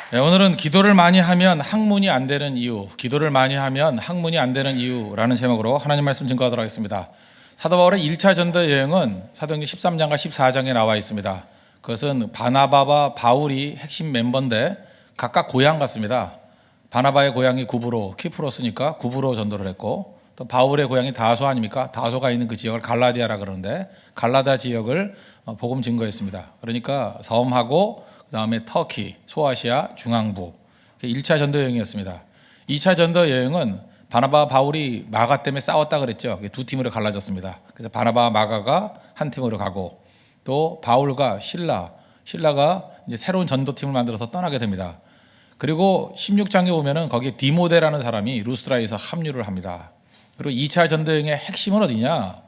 네, 오늘은 기도를 많이 하면 학문이 안 되는 이유, 기도를 많이 하면 학문이 안 되는 이유라는 제목으로 하나님 말씀 증거하도록 하겠습니다. 사도 바울의 1차 전도 여행은 사도행전 13장과 14장에 나와 있습니다. 그것은 바나바와 바울이 핵심 멤버인데 각각 고향 같습니다. 바나바의 고향이 구브로, 키프로스니까 구브로 전도를 했고, 또 바울의 고향이 다소 아닙니까? 다소가 있는 그 지역을 갈라디아라 그러는데 갈라다 지역을 복음 증거했습니다. 그러니까 섬하고 그다음에 터키, 소아시아 중앙부 1차 전도 여행이었습니다. 2차 전도 여행은 바나바와 바울이 마가 때문에 싸웠다 그랬죠. 두 팀으로 갈라졌습니다. 그래서 바나바와 마가가 한 팀으로 가고 또 바울과 신라가 이제 새로운 전도팀을 만들어서 떠나게 됩니다. 그리고 16장에 보면은 거기에 디모데라는 사람이 루스드라에서 합류를 합니다. 그리고 2차 전도 여행의 핵심은 어디냐?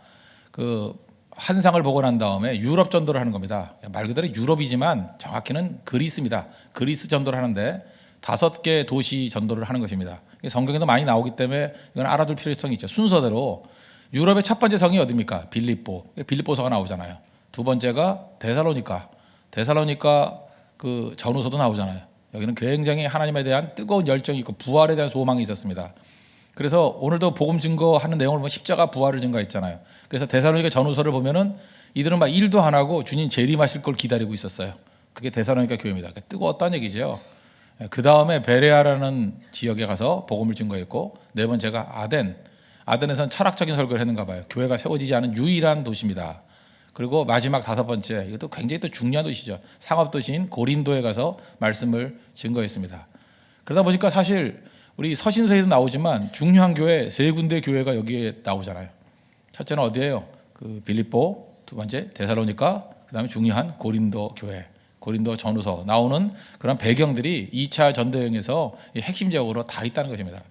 그 환상을 보고 난 다음에 유럽 전도를 하는 겁니다. 말 그대로 유럽이지만 정확히는 그리스입니다. 그리스 전도를 하는데 5개 도시 전도를 하는 것입니다. 성경에도 많이 나오기 때문에 이건 알아둘 필요성이 있죠. 순서대로 유럽의 첫 번째 성이 어디입니까? 빌립보서가 나오잖아요. 두 번째가 데살로니카 그 전후서도 나오잖아요. 여기는 굉장히 하나님에 대한 뜨거운 열정이 있고 부활에 대한 소망이 있었습니다. 그래서 오늘도 복음 증거하는 내용을 보면 십자가 부활을 증거했잖아요. 그래서 데살로니가 전후서를 보면은 이들은 막 일도 안 하고 주님 재림하실 걸 기다리고 있었어요. 그게 데살로니가 교회입니다. 뜨거웠다는 얘기죠. 그 다음에 베레아라는 지역에 가서 복음을 증거했고, 네 번째가 아덴에서는 철학적인 설교를 했는가 봐요. 교회가 세워지지 않은 유일한 도시입니다. 그리고 마지막 5번째, 이것도 굉장히 또 중요한 도시죠. 상업 도시인 고린도에 가서 말씀을 증거했습니다. 그러다 보니까 사실 우리 서신서에도 나오지만 중요한 교회 3군데 교회가 여기에 나오잖아요. 첫째는 어디예요? 그 빌립보, 두 번째 데살로니카, 그다음에 중요한 고린도 교회, 고린도 전후서 나오는 그런 배경들이 2차 전도여행에서 핵심적으로 다 있다는 것입니다.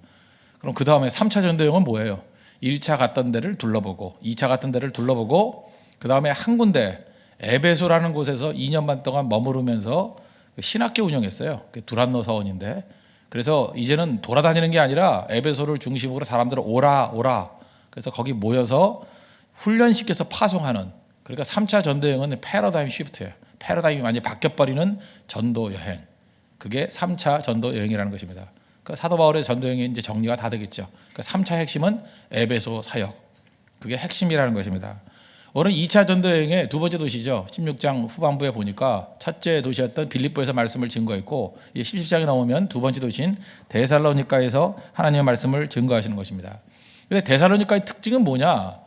그럼 그 다음에 3차 전도여행은 뭐예요? 1차 갔던 데를 둘러보고 2차 갔던 데를 둘러보고 그 다음에 한 군데 에베소라는 곳에서 2년 반 동안 머무르면서 신학교 운영했어요. 두란노 서원인데, 그래서 이제는 돌아다니는 게 아니라 에베소를 중심으로 사람들을 오라. 그래서 거기 모여서 훈련시켜서 파송하는, 그러니까 3차 전도여행은 패러다임 쉬프트예요. 패러다임이 완전히 바뀌어버리는 전도여행. 그게 3차 전도여행이라는 것입니다. 그러니까 사도 바울의 전도여행이 이제 정리가 다 되겠죠. 그러니까 3차 핵심은 에베소 사역. 그게 핵심이라는 것입니다. 오늘 2차 전도여행의 두 번째 도시죠. 16장 후반부에 보니까 첫째 도시였던 빌립보에서 말씀을 증거했고 17장에 나오면 두 번째 도시인 데살로니카에서 하나님의 말씀을 증거하시는 것입니다. 근데 데살로니카의 특징은 뭐냐?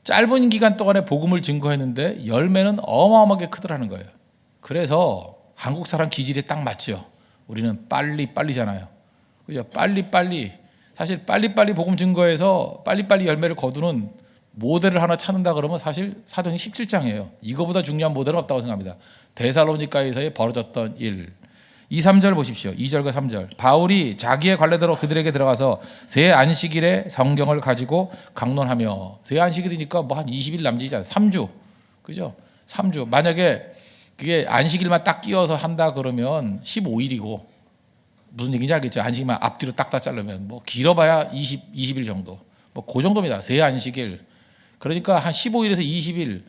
짧은 기간 동안에 복음을 증거했는데 열매는 어마어마하게 크더라는 거예요. 그래서 한국 사람 기질에 딱 맞죠. 우리는 빨리잖아요. 그죠? 빨리. 사실 빨리 복음 증거해서 빨리 열매를 거두는 모델을 하나 찾는다 그러면 사실 사도행전 17장이에요. 이거보다 중요한 모델은 없다고 생각합니다. 데살로니카에서의 벌어졌던 일. 2, 3절 보십시오. 2절과 3절. 바울이 자기의 관례대로 그들에게 들어가서 새 안식일에 성경을 가지고 강론하며, 새 안식일이니까 뭐 한 20일 남짓이잖아요. 3주. 그죠? 3주. 만약에 그게 안식일만 딱 끼워서 한다 그러면 15일이고, 무슨 얘기인지 알겠죠? 안식일만 앞뒤로 딱딱 자르면 뭐 길어봐야 20일 정도. 뭐 그 정도입니다. 새 안식일. 그러니까 한 15일에서 20일,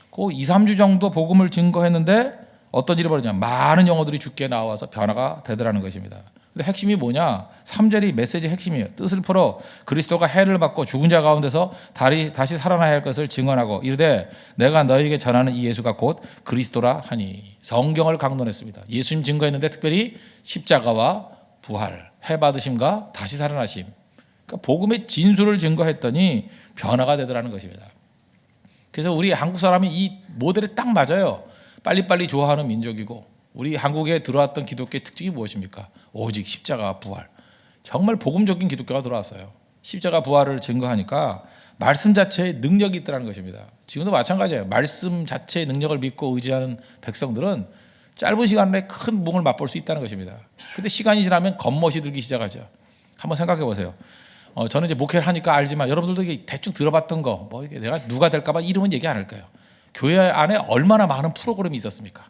그 2, 3주 정도 복음을 증거했는데 어떤 일이 벌어지냐? 많은 영혼들이 죽게 나와서 변화가 되더라는 것입니다. 근데 핵심이 뭐냐? 3절이 메시지 핵심이에요. 뜻을 풀어 그리스도가 해를 받고 죽은 자 가운데서 다시 살아나야 할 것을 증언하고 이르되 내가 너희에게 전하는 이 예수가 곧 그리스도라 하니. 성경을 강론했습니다. 예수님 증거했는데 특별히 십자가와 부활, 해 받으심과 다시 살아나심. 그러니까 복음의 진수를 증거했더니 변화가 되더라는 것입니다. 그래서 우리 한국 사람이 이 모델에 딱 맞아요. 빨리 좋아하는 민족이고, 우리 한국에 들어왔던 기독교의 특징이 무엇입니까? 오직 십자가 부활. 정말 복음적인 기독교가 들어왔어요. 십자가 부활을 증거하니까 말씀 자체에 능력이 있다는 것입니다. 지금도 마찬가지예요. 말씀 자체의 능력을 믿고 의지하는 백성들은 짧은 시간 내에 큰 붕을 맛볼 수 있다는 것입니다. 근데 시간이 지나면 겉멋이 들기 시작하죠. 한번 생각해 보세요. 저는 이제 목회를 하니까 알지만 여러분들도 이게 대충 들어봤던 거, 뭐 이게 내가 누가 될까봐 이름은 얘기 안 할 거예요. 교회 안에 얼마나 많은 프로그램이 있었습니까?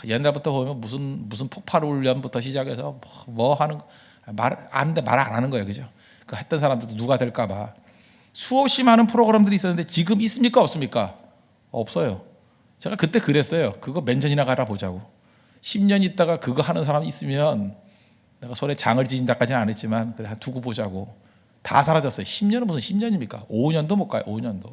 옛날부터 보면 무슨 폭발 훈련부터 시작해서 뭐 하는 말 안 하는 거예요, 그죠? 그 했던 사람들도 누가 될까봐 수없이 많은 프로그램들이 있었는데 지금 있습니까, 없습니까? 없어요. 제가 그때 그랬어요. 그거 몇 년이나 가라 보자고. 10년 있다가 그거 하는 사람 있으면 내가 손에 장을 지진다까지는 안 했지만 그래 두고 보자고. 다 사라졌어요. 10년은 무슨 10년입니까? 5년도 못 가요. 5년도.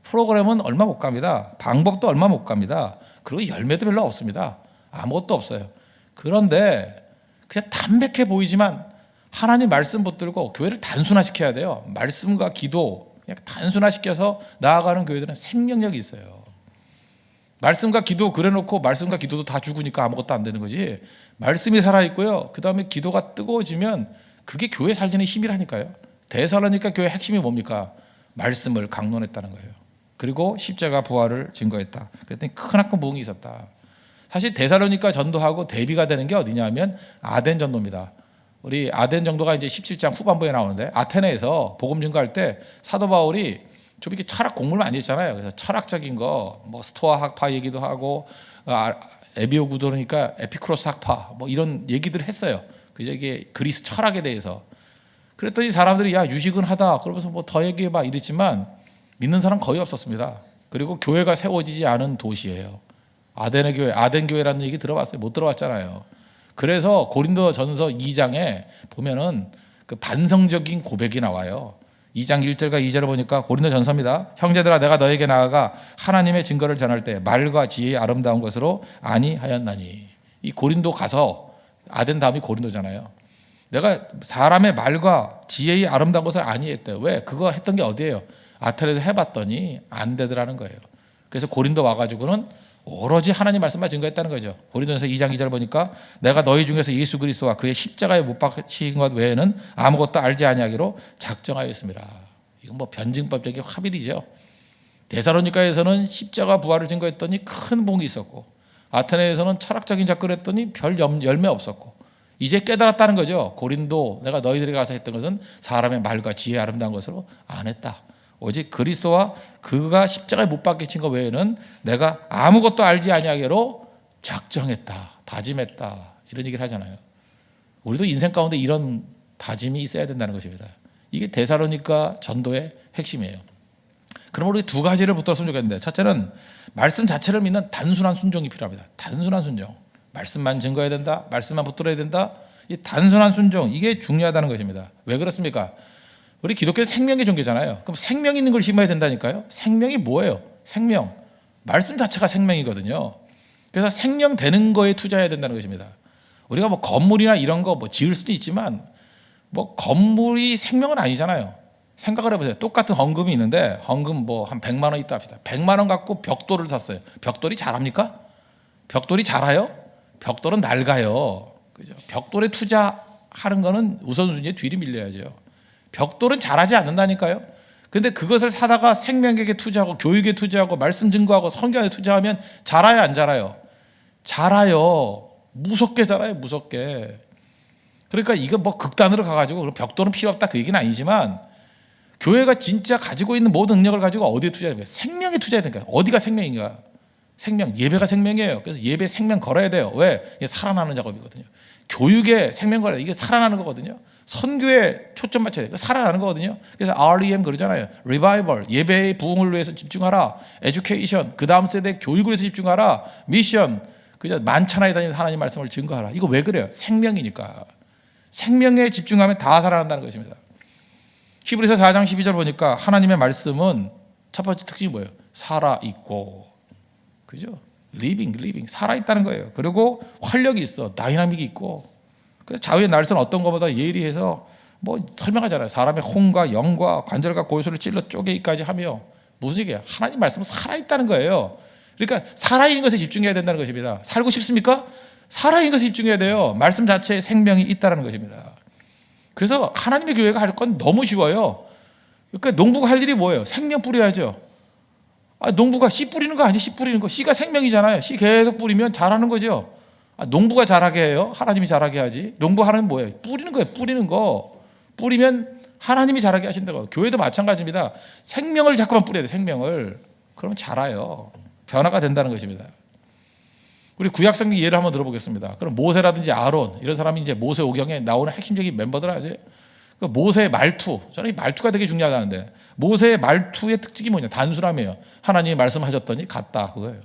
프로그램은 얼마 못 갑니다. 방법도 얼마 못 갑니다. 그리고 열매도 별로 없습니다. 아무것도 없어요. 그런데 그냥 담백해 보이지만 하나님 말씀 붙들고 교회를 단순화시켜야 돼요. 말씀과 기도 그냥 단순화시켜서 나아가는 교회들은 생명력이 있어요. 말씀과 기도 그래놓고 말씀과 기도도 다 죽으니까 아무것도 안 되는 거지. 말씀이 살아있고요. 그 다음에 기도가 뜨거워지면 그게 교회 살리는 힘이라니까요. 데살로니가 교회 핵심이 뭡니까? 말씀을 강론했다는 거예요. 그리고 십자가 부활을 증거했다. 그랬더니 크나큰 부흥이 있었다. 사실 데살로니가 전도하고 대비가 되는 게 어디냐면 아덴 전도입니다. 우리 아덴 전도가 이제 17장 후반부에 나오는데 아테네에서 복음 증거할 때 사도 바울이 좀 이렇게 철학 공부를 많이 했잖아요. 그래서 철학적인 거, 뭐 스토아 학파 얘기도 하고, 에비오구도니까 에피쿠로스 학파, 뭐 이런 얘기들을 했어요. 그저 이게 그리스 철학에 대해서. 그랬더니 사람들이 야 유식은 하다 그러면서 뭐 더 얘기해봐 이랬지만 믿는 사람 거의 없었습니다. 그리고 교회가 세워지지 않은 도시예요. 아덴의 교회, 아덴 교회라는 얘기 들어봤어요? 못 들어봤잖아요. 그래서 고린도전서 2장에 보면은 그 반성적인 고백이 나와요. 2장 1절과 2절을 보니까 고린도전서입니다. 형제들아 내가 너에게 나아가 하나님의 증거를 전할 때 말과 지혜의 아름다운 것으로 아니하였나니. 이 고린도 가서 아덴 다음이 고린도잖아요. 내가 사람의 말과 지혜의 아름다운 것을 아니했대요. 왜? 그거 했던 게 어디예요? 아테네에서 해봤더니 안 되더라는 거예요. 그래서 고린도 와가지고는 오로지 하나님 말씀만 증거했다는 거죠. 고린도전서 2장 2절 보니까 내가 너희 중에서 예수 그리스도와 그의 십자가에 못 박히신 것 외에는 아무것도 알지 아니하기로 작정하였습니다. 이건 뭐 변증법적인 화bil이죠. 데살로니가에서는 십자가 부활을 증거했더니 큰 복이 있었고 아테네에서는 철학적인 접근을 했더니 별 열매 없었고 이제 깨달았다는 거죠. 고린도 내가 너희들에게 가서 했던 것은 사람의 말과 지혜의 아름다운 것으로 안 했다. 오직 그리스도와 그가 십자가에 못 박히신 것 외에는 내가 아무것도 알지 아니하기로 작정했다, 다짐했다 이런 얘기를 하잖아요. 우리도 인생 가운데 이런 다짐이 있어야 된다는 것입니다. 이게 데살로니가 전도의 핵심이에요. 그럼 우리 두 가지를 붙들었으면 좋겠는데 첫째는 말씀 자체를 믿는 단순한 순종이 필요합니다. 단순한 순종. 말씀만 증거해야 된다. 말씀만 붙들어야 된다. 이 단순한 순종 이게 중요하다는 것입니다. 왜 그렇습니까? 우리 기독교는 생명의 종교잖아요. 그럼 생명 있는 걸 심어야 된다니까요. 생명이 뭐예요? 생명. 말씀 자체가 생명이거든요. 그래서 생명 되는 거에 투자해야 된다는 것입니다. 우리가 뭐 건물이나 이런 거 뭐 지을 수도 있지만 뭐 건물이 생명은 아니잖아요. 생각을 해보세요. 똑같은 헌금이 있는데 헌금 뭐 한 100만 원 있다 합시다. 100만 원 갖고 벽돌을 샀어요. 벽돌이 자랍니까? 벽돌이 자라요? 벽돌은 낡아요. 그죠? 벽돌에 투자하는 거는 우선순위에 뒤로 밀려야죠. 벽돌은 자라지 않는다니까요. 근데 그것을 사다가 생명에게 투자하고 교육에 투자하고 말씀 증거하고 성경에 투자하면 자라요 안 자라요? 자라요. 무섭게 자라요. 무섭게. 그러니까 이거 뭐 극단으로 가가지고 벽돌은 필요 없다 그 얘기는 아니지만 교회가 진짜 가지고 있는 모든 능력을 가지고 어디에 투자해야 돼요? 생명에 투자해야 되니까. 어디가 생명인가? 생명, 예배가 생명이에요. 그래서 예배 생명 걸어야 돼요. 왜? 이게 살아나는 작업이거든요. 교육에 생명 걸어야 돼요. 이게 살아나는 거거든요. 선교에 초점 맞춰야 돼요. 살아나는 거거든요. 그래서 REM 그러잖아요. Revival, 예배의 부흥을 위해서 집중하라. Education, 그 다음 세대 교육을 위해서 집중하라. Mission, 그저 만천하에 다니는 하나님 말씀을 증거하라. 이거 왜 그래요? 생명이니까. 생명에 집중하면 다 살아난다는 것입니다. 히브리서 4장 12절 보니까 하나님의 말씀은 첫 번째 특징이 뭐예요? 살아있고, 그죠? living, 살아있다는 거예요. 그리고 활력이 있어, 다이나믹이 있고. 자유의 날선 어떤 것보다 예리해서 뭐 설명하잖아요. 사람의 혼과 영과 관절과 골수를 찔러 쪼개기까지 하며 무슨 얘기야? 하나님 말씀은 살아있다는 거예요. 그러니까 살아있는 것에 집중해야 된다는 것입니다. 살고 싶습니까? 살아있는 것에 집중해야 돼요. 말씀 자체에 생명이 있다는 것입니다. 그래서 하나님의 교회가 할 건 너무 쉬워요. 그러니까 농부가 할 일이 뭐예요? 생명 뿌려야죠. 농부가 씨 뿌리는 거 아니에요? 씨 뿌리는 거. 씨가 생명이잖아요. 씨 계속 뿌리면 자라는 거죠. 농부가 자라게 해요? 하나님이 자라게 하지. 농부 하나는 뭐예요? 뿌리는 거예요. 뿌리는 거. 뿌리면 하나님이 자라게 하신다고. 교회도 마찬가지입니다. 생명을 자꾸만 뿌려야 돼요. 생명을. 그러면 자라요. 변화가 된다는 것입니다. 우리 구약성경 예를 한번 들어보겠습니다. 그럼 모세라든지 아론 이런 사람이 이제 모세 오경에 나오는 핵심적인 멤버들 아니에요? 모세의 말투. 저는 이 말투가 되게 중요하다는데 모세의 말투의 특징이 뭐냐? 단순함이에요. 하나님이 말씀하셨더니 갔다 그거예요.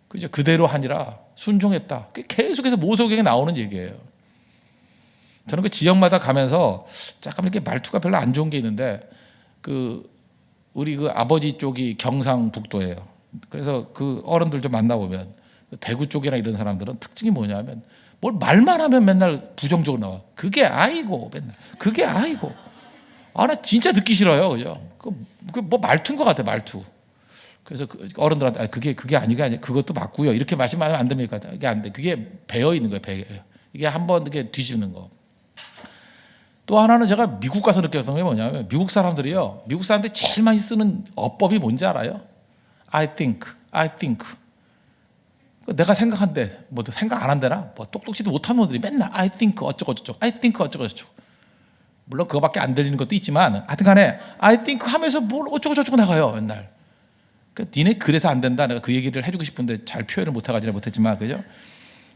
그죠? 그대로 하니라. 순종했다. 계속해서 모세오경에 나오는 얘기예요. 저는 그 지역마다 가면서 잠깐 이렇게 말투가 별로 안 좋은 게 있는데 우리 아버지 쪽이 경상북도예요. 그래서 그 어른들 좀 만나보면 대구 쪽이나 이런 사람들은 특징이 뭐냐면 뭘 말만 하면 맨날 부정적으로 나와. 그게 아이고 맨날 그게 아이고. 나 진짜 듣기 싫어요. 그죠? 뭐 말투인 것 같아 말투. 그래서 어른들한테 그게 아니고 그것도 맞고요. 이렇게 말씀하면 안 됩니까? 이게 안 돼. 그게 배어 있는 거예요. 이게 한번 이렇게 뒤집는 거. 또 하나는 제가 미국 가서 느꼈던 게 뭐냐면 미국 사람들이 제일 많이 쓰는 어법이 뭔지 알아요? I think. 내가 생각한데 뭐 생각 안 한대나 뭐 똑똑지도 못한 놈들이 맨날 I think 어쩌고 저쩌고 I think 어쩌고 저쩌고. 물론 그거밖에 안 들리는 것도 있지만 하여튼간에 I think 하면서 뭘 어쩌고 저쩌고 나가요 맨날. 니네 그래서 안 된다. 내가 그 얘기를 해주고 싶은데 잘 표현을 못해가지고 못했지만 그죠?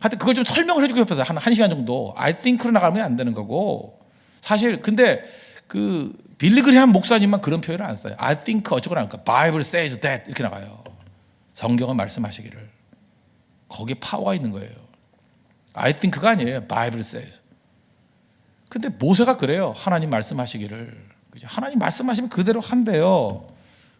하여튼 그걸 좀 설명을 해주고 싶어서 한 시간 정도 I think로 나가면 안 되는 거고 사실 근데 빌리 그레이엄 목사님만 그런 표현을 안 써요. I think 어쩌고 나니까 Bible says that 이렇게 나가요. 성경은 말씀하시기를. 거기에 파워가 있는 거예요. I think가 아니에요. Bible says. 근데 모세가 그래요. 하나님 말씀하시기를. 하나님 말씀하시면 그대로 한대요.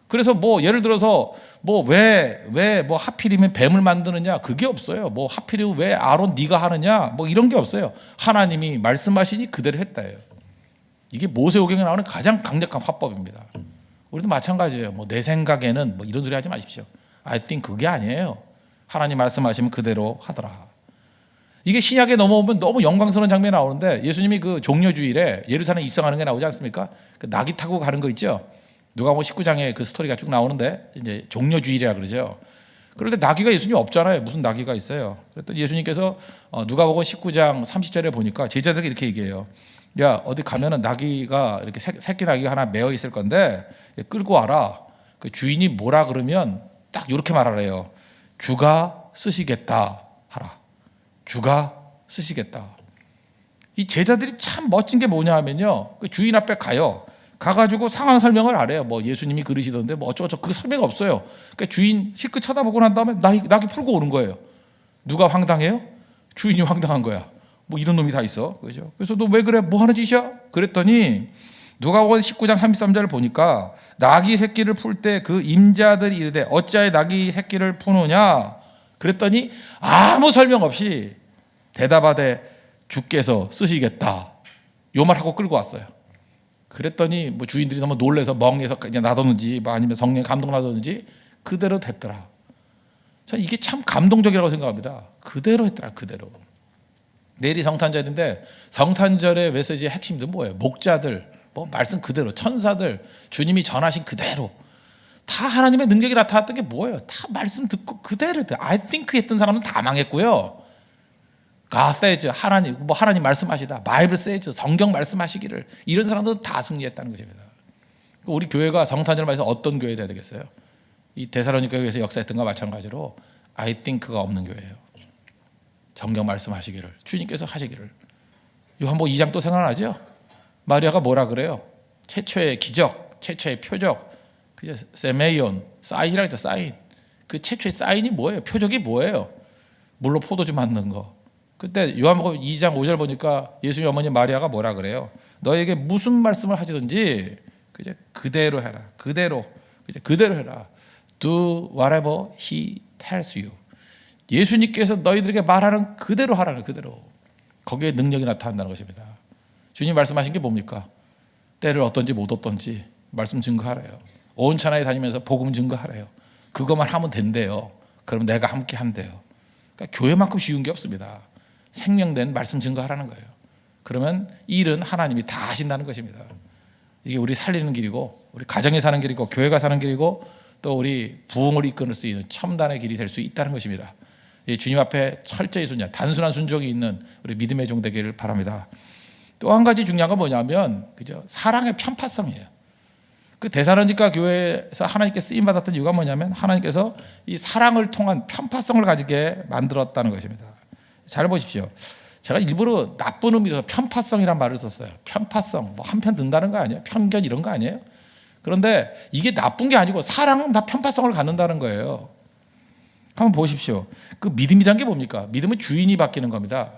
그래서 뭐 예를 들어서 뭐 왜 뭐 하필이면 뱀을 만드느냐 그게 없어요. 뭐 하필이면 왜 아론 네가 하느냐 뭐 이런 게 없어요. 하나님이 말씀하시니 그대로 했다예요. 이게 모세오경에 나오는 가장 강력한 화법입니다. 우리도 마찬가지예요. 뭐 내 생각에는 뭐 이런 소리 하지 마십시오. I think 그게 아니에요. 하나님 말씀하시면 그대로 하더라. 이게 신약에 넘어오면 너무 영광스러운 장면이 나오는데 예수님이 그 종려주일에 예루살렘 입성하는 게 나오지 않습니까? 그 나귀 타고 가는 거 있죠. 누가복음 19장에 그 스토리가 쭉 나오는데 이제 종려주일이라 그러죠. 그런데 나귀가 예수님 없잖아요. 무슨 나귀가 있어요. 그랬더니 예수님께서 누가복음 19장 30절에 보니까 제자들에게 이렇게 얘기해요. 야 어디 가면은 나귀가 이렇게 새끼 나귀가 하나 매어 있을 건데 끌고 와라. 그 주인이 뭐라 그러면 딱 이렇게 말하래요. 주가 쓰시겠다 하라. 주가 쓰시겠다. 이 제자들이 참 멋진 게 뭐냐 하면요. 그 주인 앞에 가가지고 상황 설명을 하래요. 뭐 예수님이 그러시던데 뭐 어쩌고저쩌고 그 설명 없어요. 그러니까 주인 실컷 쳐다보고 난 다음에 나귀 풀고 오는 거예요. 누가 황당해요? 주인이 황당한 거야. 뭐 이런 놈이 다 있어. 그죠? 그래서 너 왜 그래? 뭐 하는 짓이야? 그랬더니 누가복음 19장 33절을 보니까 나귀 새끼를 풀 때 그 임자들이 이르되 어찌하여 나귀 새끼를 푸느냐? 그랬더니 아무 설명 없이 대답하되 주께서 쓰시겠다. 요 말하고 끌고 왔어요. 그랬더니 뭐 주인들이 너무 놀래서 멍해서 그냥 놔뒀는지 뭐 아니면 성령 감동 놔뒀는지 그대로 됐더라. 저는 이게 참 감동적이라고 생각합니다. 그대로 했더라. 그대로. 내일이 성탄절인데 성탄절의 메시지의 핵심도 뭐예요? 목자들, 뭐 말씀 그대로, 천사들, 주님이 전하신 그대로 다 하나님의 능력이 나타났던 게 뭐예요? 다 말씀 듣고 그대로 I think 했던 사람은 다 망했고요. God says 하나님 말씀하시다. Bible says 성경 말씀하시기를 이런 사람들은 다 승리했다는 것입니다. 우리 교회가 성탄절을 맞아서 어떤 교회 돼야 되겠어요? 이 데살로니가 교회에서 역사했던 것과 마찬가지로 I think가 없는 교회예요. 성경 말씀하시기를 주님께서 하시기를. 요한복음 2장 또 생각나죠? 마리아가 뭐라 그래요? 최초의 기적, 최초의 표적, 그죠? 세메이온, 사인이라고 했죠. 사인. 그 최초의 사인이 뭐예요? 표적이 뭐예요? 물로 포도주 만든 거. 그때 요한복음 2장 5절 보니까 예수님 어머니 마리아가 뭐라 그래요? 너에게 무슨 말씀을 하시든지 그대로 해라. 그대로 해라. Do whatever he tells you. 예수님께서 너희들에게 말하는 그대로 하라는 그대로. 거기에 능력이 나타난다는 것입니다. 주님 말씀하신 게 뭡니까? 때를 얻든지 못 얻든지 말씀 증거하래요. 온 천하에 다니면서 복음 증거하래요. 그것만 하면 된대요. 그럼 내가 함께 한대요. 그러니까 교회만큼 쉬운 게 없습니다. 생명된 말씀 증거하라는 거예요. 그러면 이 일은 하나님이 다 하신다는 것입니다. 이게 우리 살리는 길이고 우리 가정이 사는 길이고 교회가 사는 길이고 또 우리 부흥을 이끌 수 있는 첨단의 길이 될 수 있다는 것입니다. 주님 앞에 철저히 순종, 단순한 순종이 있는 우리 믿음의 종 되기를 바랍니다. 또 한 가지 중요한 건 뭐냐면 그죠? 사랑의 편파성이에요. 그 데살로니가 교회에서 하나님께 쓰임 받았던 이유가 뭐냐면 하나님께서 이 사랑을 통한 편파성을 가지게 만들었다는 것입니다. 잘 보십시오. 제가 일부러 나쁜 의미로 편파성이란 말을 썼어요. 편파성, 뭐 한편 든다는 거 아니에요? 편견 이런 거 아니에요? 그런데 이게 나쁜 게 아니고 사랑은 다 편파성을 갖는다는 거예요. 한번 보십시오. 그 믿음이란 게 뭡니까? 믿음은 주인이 바뀌는 겁니다.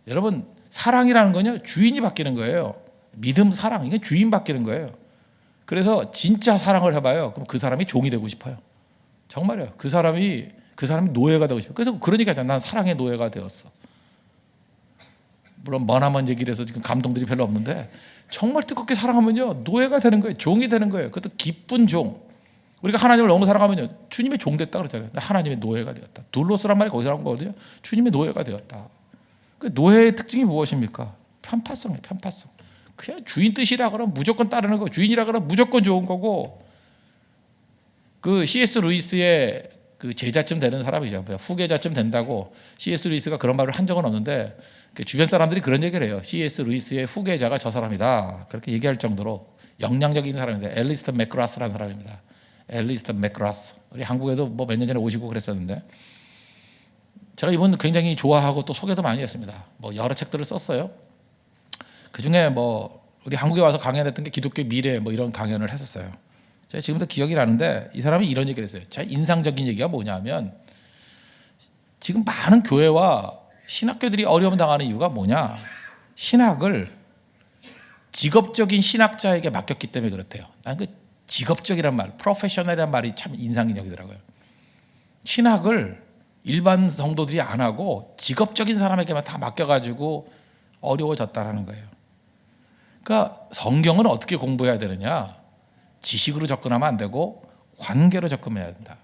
여러분, 사랑이라는 건요, 주인이 바뀌는 거예요. 믿음, 사랑, 이게 주인 바뀌는 거예요. 그래서 진짜 사랑을 해봐요. 그럼 그 사람이 종이 되고 싶어요. 정말요. 그 사람이 노예가 되고 싶어요. 그래서 그러니까 난 사랑의 노예가 되었어. 물론 머나먼 얘기를 해서 지금 감동들이 별로 없는데 정말 뜨겁게 사랑하면요, 노예가 되는 거예요. 종이 되는 거예요. 그것도 기쁜 종. 우리가 하나님을 너무 사랑하면요, 주님의 종 됐다 그러잖아요. 하나님의 노예가 되었다. 둘로스란 말이 거기서 나온 거거든요. 주님의 노예가 되었다. 그 노예의 특징이 무엇입니까? 편파성이에요. 편파성. 그냥 주인 뜻이라 그러면 무조건 따르는 거, 주인이라 그러면 무조건 좋은 거고. 그 C.S. 루이스의 그 제자쯤 되는 사람이죠. 후계자쯤 된다고 C.S. 루이스가 그런 말을 한 적은 없는데 주변 사람들이 그런 얘기를 해요. C.S. 루이스의 후계자가 저 사람이다. 그렇게 얘기할 정도로 영향력이 있는 사람인데, 앨리스턴 맥그라스라는 사람입니다. 앨리스턴 맥그라스. 우리 한국에도 뭐 몇 년 전에 오시고 그랬었는데, 제가 이분 굉장히 좋아하고 또 소개도 많이 했습니다. 뭐 여러 책들을 썼어요. 그 중에 뭐 우리 한국에 와서 강연했던 게 기독교 미래 뭐 이런 강연을 했었어요. 제가 지금도 기억이 나는데 이 사람이 이런 얘기를 했어요. 제 인상적인 얘기가 뭐냐면, 지금 많은 교회와 신학교들이 어려움 당하는 이유가 뭐냐? 신학을 직업적인 신학자에게 맡겼기 때문에 그렇대요. 나는 그 직업적이란 말, 프로페셔널이란 말이 참 인상적이더라고요. 신학을 일반 성도들이 안 하고 직업적인 사람에게만 다 맡겨가지고 어려워졌다라는 거예요. 그러니까 성경은 어떻게 공부해야 되느냐? 지식으로 접근하면 안 되고 관계로 접근해야 된다.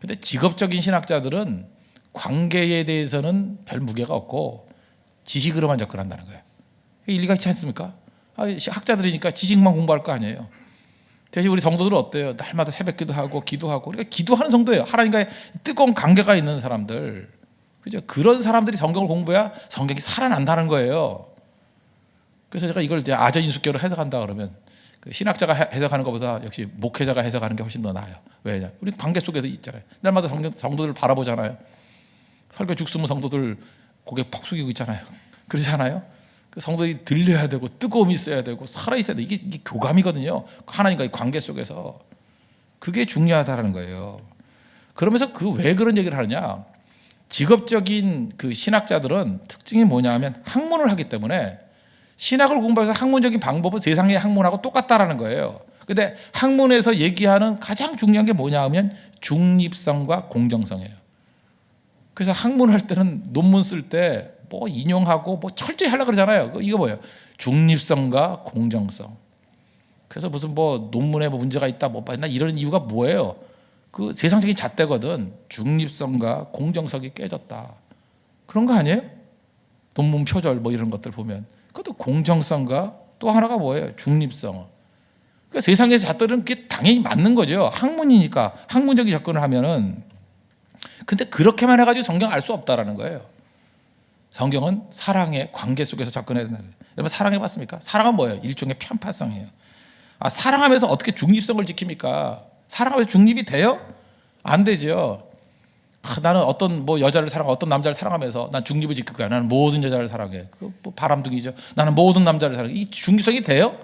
근데 직업적인 신학자들은 관계에 대해서는 별 무게가 없고 지식으로만 접근한다는 거예요. 일리가 있지 않습니까? 학자들이니까 지식만 공부할 거 아니에요. 대신 우리 성도들은 어때요? 날마다 새벽기도 하고 기도하고, 우리가 기도하는 성도예요. 하나님과의 뜨거운 관계가 있는 사람들, 그죠? 그런 사람들이 성경을 공부해야 성경이 살아난다는 거예요. 그래서 제가 이걸 이제 아전인수교로 해석한다 그러면 그 신학자가 해석하는 것보다 역시 목회자가 해석하는 게 훨씬 더 나아요. 왜냐? 우리 관계 속에서 있잖아요. 날마다 성도들 바라보잖아요. 설교 죽쓰면 성도들 고개 퍽 숙이고 있잖아요. 그러잖아요. 그 성도들이 들려야 되고 뜨거움이 있어야 되고 살아 있어야 돼. 이게 교감이거든요. 하나님과의 관계 속에서 그게 중요하다는 거예요. 그러면서 그 왜 그런 얘기를 하느냐? 직업적인 그 신학자들은 특징이 뭐냐면 학문을 하기 때문에 신학을 공부해서 학문적인 방법은 세상의 학문하고 똑같다라는 거예요. 근데 학문에서 얘기하는 가장 중요한 게 뭐냐 하면 중립성과 공정성이에요. 그래서 학문할 때는 논문 쓸 때 뭐 인용하고 뭐 철저히 하려고 그러잖아요. 이거 뭐예요? 중립성과 공정성. 그래서 무슨 뭐 논문에 뭐 문제가 있다 못 봤나 이런 이유가 뭐예요? 그 세상적인 잣대거든. 중립성과 공정성이 깨졌다. 그런 거 아니에요? 논문 표절 뭐 이런 것들 보면 그것도 공정성과 또 하나가 뭐예요? 중립성. 그러니까 세상에서 잣대는 그게 당연히 맞는 거죠. 학문이니까 학문적인 접근을 하면은. 근데 그렇게만 해가지고 성경 알 수 없다라는 거예요. 성경은 사랑의 관계 속에서 접근해야 된다. 여러분 사랑해봤습니까? 사랑은 뭐예요? 일종의 편파성이에요. 사랑하면서 어떻게 중립성을 지킵니까? 사랑하면서 중립이 돼요? 안 되죠. 나는 어떤 뭐 여자를 사랑하고 어떤 남자를 사랑하면서 난 중립을 지킬 거야. 나는 모든 여자를 사랑해. 그 뭐 바람둥이죠. 나는 모든 남자를 사랑해. 이 중립성이 돼요?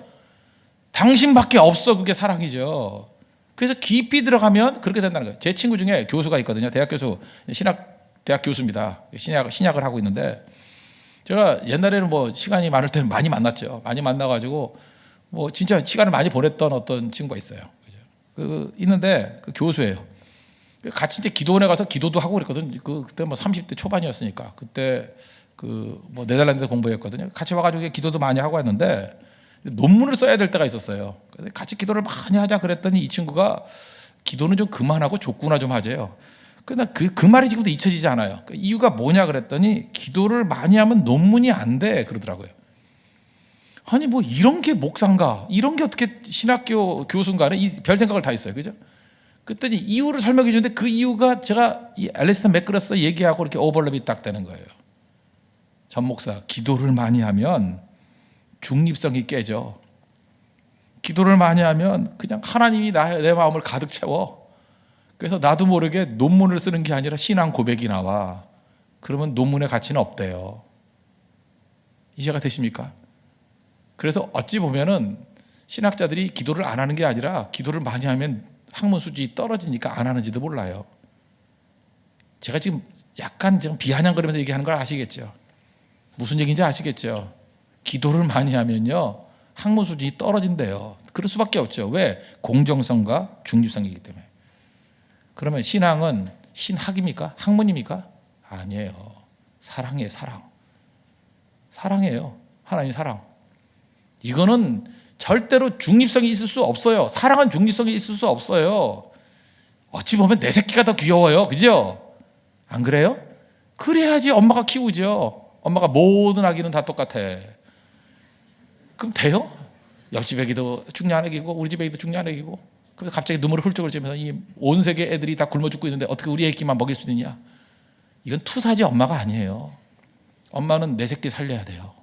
당신밖에 없어. 그게 사랑이죠. 그래서 깊이 들어가면 그렇게 된다는 거예요. 제 친구 중에 교수가 있거든요. 대학 교수, 대학 교수입니다. 신약을 하고 있는데 제가 옛날에는 뭐 시간이 많을 때는 많이 만났죠. 많이 만나가지고 뭐 진짜 시간을 많이 보냈던 어떤 친구가 있어요. 있는데 그 교수예요. 같이 이제 기도원에 가서 기도도 하고 그랬거든. 그때 뭐 30대 초반이었으니까 그때 그 뭐 네덜란드에서 공부했거든요. 같이 와가지고 기도도 많이 하고 왔는데 논문을 써야 될 때가 있었어요. 그래서 같이 기도를 많이 하자 그랬더니 이 친구가 기도는 좀 그만하고 족구나 좀 하재요. 그러나 그 말이 지금도 잊혀지지 않아요. 그 이유가 뭐냐 그랬더니 기도를 많이 하면 논문이 안 돼 그러더라고요. 아니 뭐 이런 게 목사인가? 이런 게 어떻게 신학교 교수인가? 이 별 생각을 다 했어요. 그죠? 그랬더니 이유를 설명해 주는데 그 이유가 제가 이 앨리스턴 맥그라스 얘기하고 이렇게 오버랩이 딱 되는 거예요. 전 목사, 기도를 많이 하면 중립성이 깨져. 기도를 많이 하면 그냥 하나님이 내 마음을 가득 채워. 그래서 나도 모르게 논문을 쓰는 게 아니라 신앙 고백이 나와. 그러면 논문의 가치는 없대요. 이해가 되십니까? 그래서 어찌 보면은 신학자들이 기도를 안 하는 게 아니라 기도를 많이 하면 학문 수준이 떨어지니까 안 하는지도 몰라요. 제가 지금 약간 좀 비아냥거리면서 얘기하는 걸 아시겠죠? 무슨 얘기인지 아시겠죠? 기도를 많이 하면요 학문 수준이 떨어진대요. 그럴 수밖에 없죠. 왜? 공정성과 중립성이기 때문에. 그러면 신앙은 신학입니까? 학문입니까? 아니에요. 사랑이에요. 사랑이에요. 하나님 사랑. 이거는 절대로 중립성이 있을 수 없어요. 사랑은 중립성이 있을 수 없어요. 어찌 보면 내 새끼가 더 귀여워요. 그죠? 안 그래요? 그래야지 엄마가 키우죠. 엄마가 모든 아기는 다 똑같아. 그럼 돼요? 옆집 애기도 중요한 애기고 우리 집 애기도 중요한 애기고. 그래서 갑자기 눈물을 훌쩍 흘리면서 이 온 세계 애들이 다 굶어 죽고 있는데 어떻게 우리 애기만 먹일 수 있느냐? 이건 투사지 엄마가 아니에요. 엄마는 내 새끼 살려야 돼요.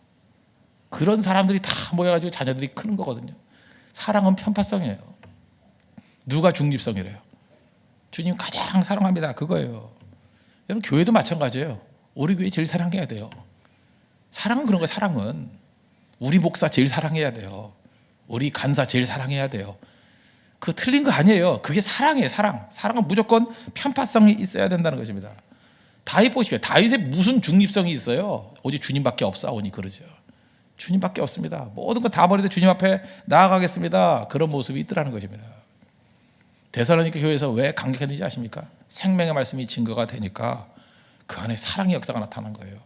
그런 사람들이 다 모여가지고 자녀들이 크는 거거든요. 사랑은 편파성이에요. 누가 중립성이래요? 주님 가장 사랑합니다. 그거예요. 여러분 교회도 마찬가지예요. 우리 교회 제일 사랑해야 돼요. 사랑은 그런 거예요. 사랑은 우리 목사 제일 사랑해야 돼요. 우리 간사 제일 사랑해야 돼요. 그거 틀린 거 아니에요. 그게 사랑이에요. 사랑은 무조건 편파성이 있어야 된다는 것입니다. 다윗 보십시오. 다윗에 무슨 중립성이 있어요? 오직 주님밖에 없사오니 그러죠. 주님밖에 없습니다. 모든 거 다 버리고 주님 앞에 나아가겠습니다. 그런 모습이 있더라는 것입니다. 데살로니가 교회에서 왜 감격했는지 아십니까? 생명의 말씀이 증거가 되니까 그 안에 사랑의 역사가 나타난 거예요.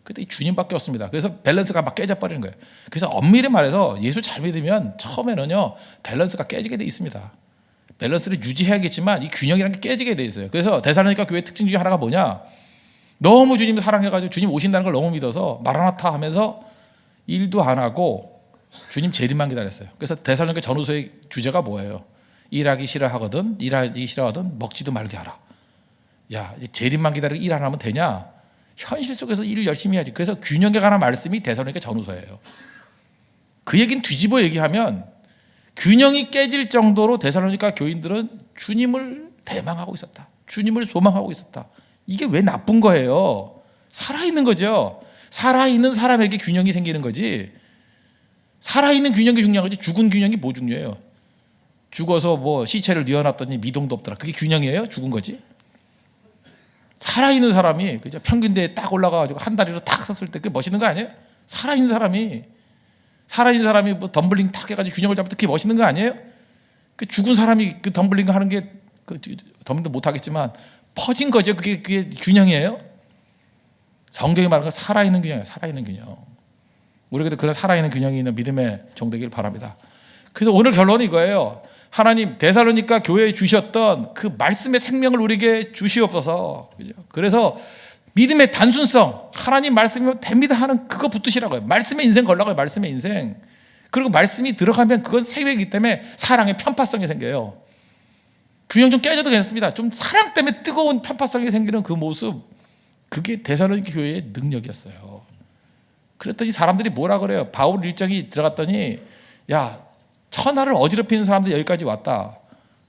그때 주님밖에 없습니다. 그래서 밸런스가 막 깨져버리는 거예요. 그래서 엄밀히 말해서 예수 잘 믿으면 처음에는요 밸런스가 깨지게 돼 있습니다. 밸런스를 유지해야겠지만 이 균형이라는 게 깨지게 돼 있어요. 그래서 데살로니가 교회 특징 중에 하나가 뭐냐? 너무 주님을 사랑해가지고 주님 오신다는 걸 너무 믿어서 마라나타 하면서 일도 안 하고 주님 재림만 기다렸어요. 그래서 데살로니가 전후서의 주제가 뭐예요? 일하기 싫어하거든 일하기 싫어하든 먹지도 말게 하라. 야 재림만 기다리고 일 안 하면 되냐? 현실 속에서 일을 열심히 해야지. 그래서 균형에 관한 말씀이 데살로니가 전후서예요. 그 얘기는 뒤집어 얘기하면 균형이 깨질 정도로 데살로니가 교인들은 주님을 대망하고 있었다. 주님을 소망하고 있었다. 이게 왜 나쁜 거예요? 살아있는 거죠. 살아있는 사람에게 균형이 생기는 거지. 살아있는 균형이 중요한 거지. 죽은 균형이 뭐 중요해요? 죽어서 뭐 시체를 뉘어놨더니 미동도 없더라. 그게 균형이에요? 죽은 거지. 살아있는 사람이 그죠? 평균대에 딱 올라가가지고 한 다리로 탁 섰을 때 그게 멋있는 거 아니에요? 살아있는 사람이 뭐 덤블링 탁 해가지고 균형을 잡을 때 그게 멋있는 거 아니에요? 그 죽은 사람이 그 덤블링 하는 게 그 덤블링도 못 하겠지만 퍼진 거죠. 그게 균형이에요? 성경이 말하는 건 살아있는 균형이에요. 살아있는 균형. 우리에게도 그런 살아있는 균형이 있는 믿음의 종되기를 바랍니다. 그래서 오늘 결론은 이거예요. 하나님 데살로니가 교회에 주셨던 그 말씀의 생명을 우리에게 주시옵소서. 그죠? 그래서 믿음의 단순성, 하나님 말씀이면 됩니다 하는 그거 붙드시라고요. 말씀의 인생 걸라고요. 말씀의 인생. 그리고 말씀이 들어가면 그건 생명이기 때문에 사랑의 편파성이 생겨요. 균형 좀 깨져도 괜찮습니다. 좀 사랑 때문에 뜨거운 편파성이 생기는 그 모습, 그게 데살로니가 교회의 능력이었어요. 그랬더니 사람들이 뭐라 그래요? 바울 일정이 들어갔더니 야 천하를 어지럽히는 사람들이 여기까지 왔다.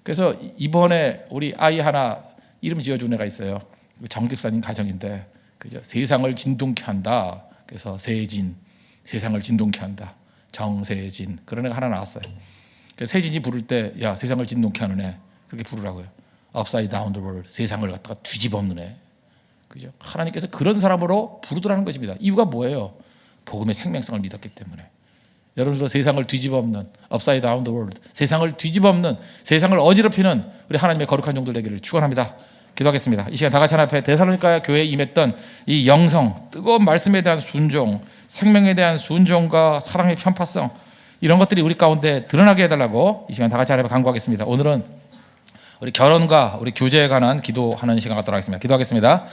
그래서 이번에 우리 아이 하나 이름 지어준 애가 있어요. 정집사님 가정인데 그죠? 세상을 진동케 한다. 그래서 세진, 세상을 진동케 한다. 정세진 그런 애가 하나 나왔어요. 그래서 세진이 부를 때 야 세상을 진동케 하는 애 그렇게 부르라고요. Upside down the world, 세상을 갖다가 뒤집어엎는 애. 그죠? 하나님께서 그런 사람으로 부르더라는 것입니다. 이유가 뭐예요? 복음의 생명성을 믿었기 때문에. 여러분도 세상을 뒤집어엎는 upside down the world, 세상을 뒤집어엎는, 세상을 어지럽히는 우리 하나님의 거룩한 종들 되기를 축원합니다. 기도하겠습니다. 이 시간 다 같이 하나님 앞에 데살로니가 교회에 임했던 이 영성, 뜨거운 말씀에 대한 순종, 생명에 대한 순종과 사랑의 편파성, 이런 것들이 우리 가운데 드러나게 해달라고 이 시간 다 같이 하나님 앞에 간구하겠습니다. 오늘은 우리 결혼과 우리 교제에 관한 기도하는 시간 갖도록 하겠습니다. 기도하겠습니다.